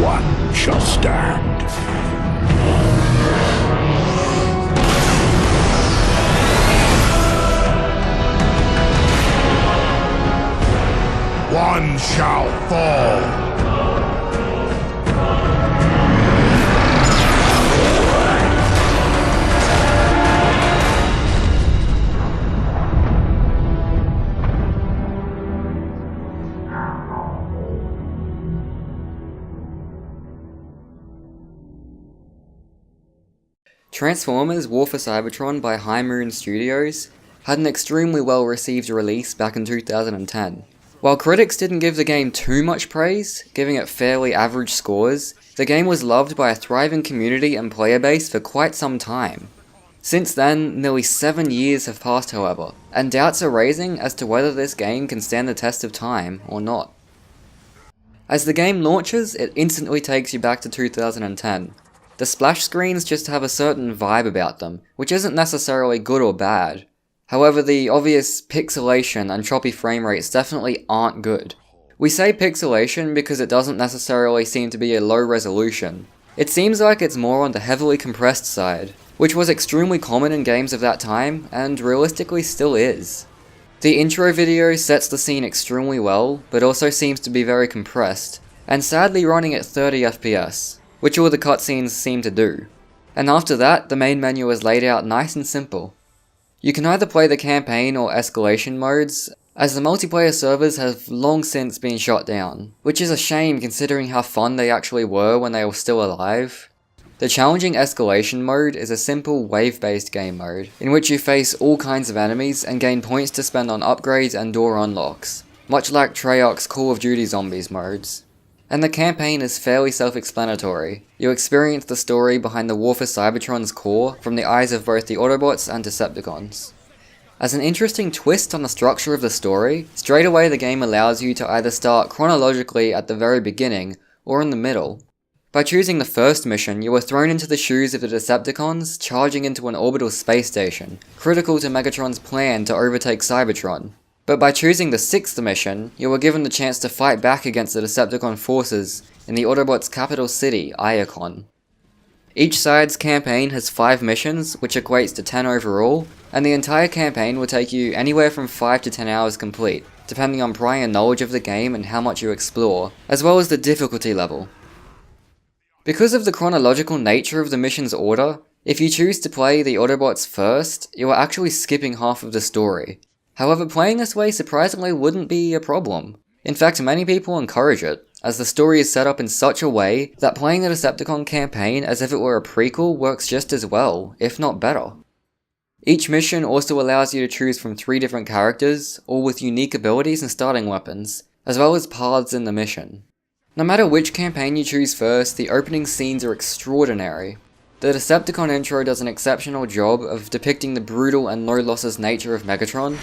one shall stand. One shall fall. Transformers: War for Cybertron by High Moon Studios had an extremely well received release back in 2010. While critics didn't give the game too much praise, giving it fairly average scores, the game was loved by a thriving community and player base for quite some time. Since then, nearly 7 years have passed however, and doubts are raising as to whether this game can stand the test of time or not. As the game launches, it instantly takes you back to 2010. The splash screens just have a certain vibe about them, which isn't necessarily good or bad. However, the obvious pixelation and choppy frame rates definitely aren't good. We say pixelation because it doesn't necessarily seem to be a low resolution. It seems like it's more on the heavily compressed side, which was extremely common in games of that time, and realistically still is. The intro video sets the scene extremely well, but also seems to be very compressed, and sadly running at 30 FPS. Which all the cutscenes seem to do. And after that, the main menu is laid out nice and simple. You can either play the campaign or escalation modes, as the multiplayer servers have long since been shut down, which is a shame considering how fun they actually were when they were still alive. The challenging escalation mode is a simple wave-based game mode, in which you face all kinds of enemies and gain points to spend on upgrades and door unlocks, much like Treyarch's Call of Duty Zombies modes. And the campaign is fairly self-explanatory. You experience the story behind the War for Cybertron's core from the eyes of both the Autobots and Decepticons. As an interesting twist on the structure of the story, straight away the game allows you to either start chronologically at the very beginning, or in the middle. By choosing the first mission, you are thrown into the shoes of the Decepticons, charging into an orbital space station, critical to Megatron's plan to overtake Cybertron. But by choosing the sixth mission, you are given the chance to fight back against the Decepticon forces in the Autobots' capital city, Iacon. Each side's campaign has 5 missions, which equates to 10 overall, and the entire campaign will take you anywhere from 5 to 10 hours complete, depending on prior knowledge of the game and how much you explore, as well as the difficulty level. Because of the chronological nature of the mission's order, if you choose to play the Autobots first, you are actually skipping half of the story. However, playing this way surprisingly wouldn't be a problem. In fact, many people encourage it, as the story is set up in such a way that playing the Decepticon campaign as if it were a prequel works just as well, if not better. Each mission also allows you to choose from 3 different characters, all with unique abilities and starting weapons, as well as paths in the mission. No matter which campaign you choose first, the opening scenes are extraordinary. The Decepticon intro does an exceptional job of depicting the brutal and low losses nature of Megatron,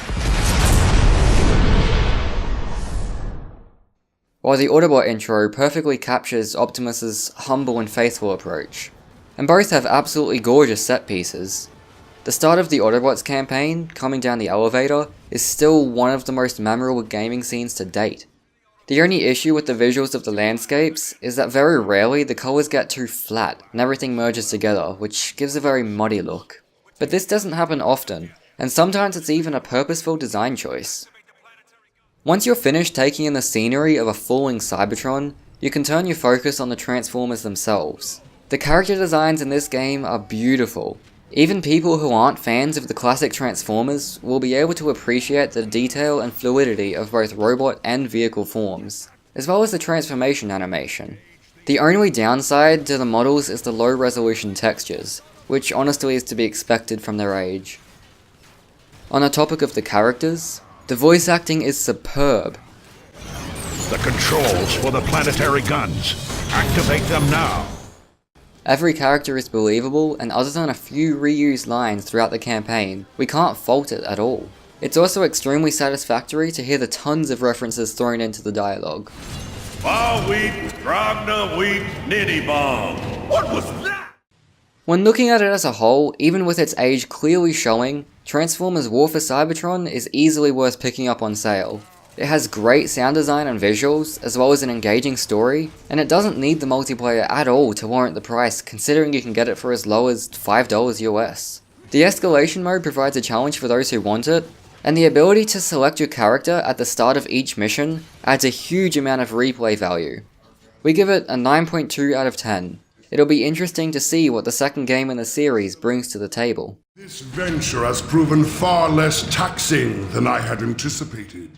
while the Autobot intro perfectly captures Optimus's humble and faithful approach. And both have absolutely gorgeous set pieces. The start of the Autobots campaign, coming down the elevator, is still one of the most memorable gaming scenes to date. The only issue with the visuals of the landscapes is that very rarely the colours get too flat and everything merges together, which gives a very muddy look. But this doesn't happen often, and sometimes it's even a purposeful design choice. Once you're finished taking in the scenery of a falling Cybertron, you can turn your focus on the Transformers themselves. The character designs in this game are beautiful. Even people who aren't fans of the classic Transformers will be able to appreciate the detail and fluidity of both robot and vehicle forms, as well as the transformation animation. The only downside to the models is the low resolution textures, which honestly is to be expected from their age. On the topic of the characters, the voice acting is superb. The controls for the planetary guns. Activate them now. Every character is believable, and other than a few reused lines throughout the campaign, we can't fault it at all. It's also extremely satisfactory to hear the tons of references thrown into the dialogue. Bar wheat, Grogna wheat, nitty bomb. What was that? When looking at it as a whole, even with its age clearly showing, Transformers War for Cybertron is easily worth picking up on sale. It has great sound design and visuals, as well as an engaging story, and it doesn't need the multiplayer at all to warrant the price, considering you can get it for as low as $5 US. The Escalation mode provides a challenge for those who want it, and the ability to select your character at the start of each mission adds a huge amount of replay value. We give it a 9.2 out of 10. It'll be interesting to see what the second game in the series brings to the table. This venture has proven far less taxing than I had anticipated.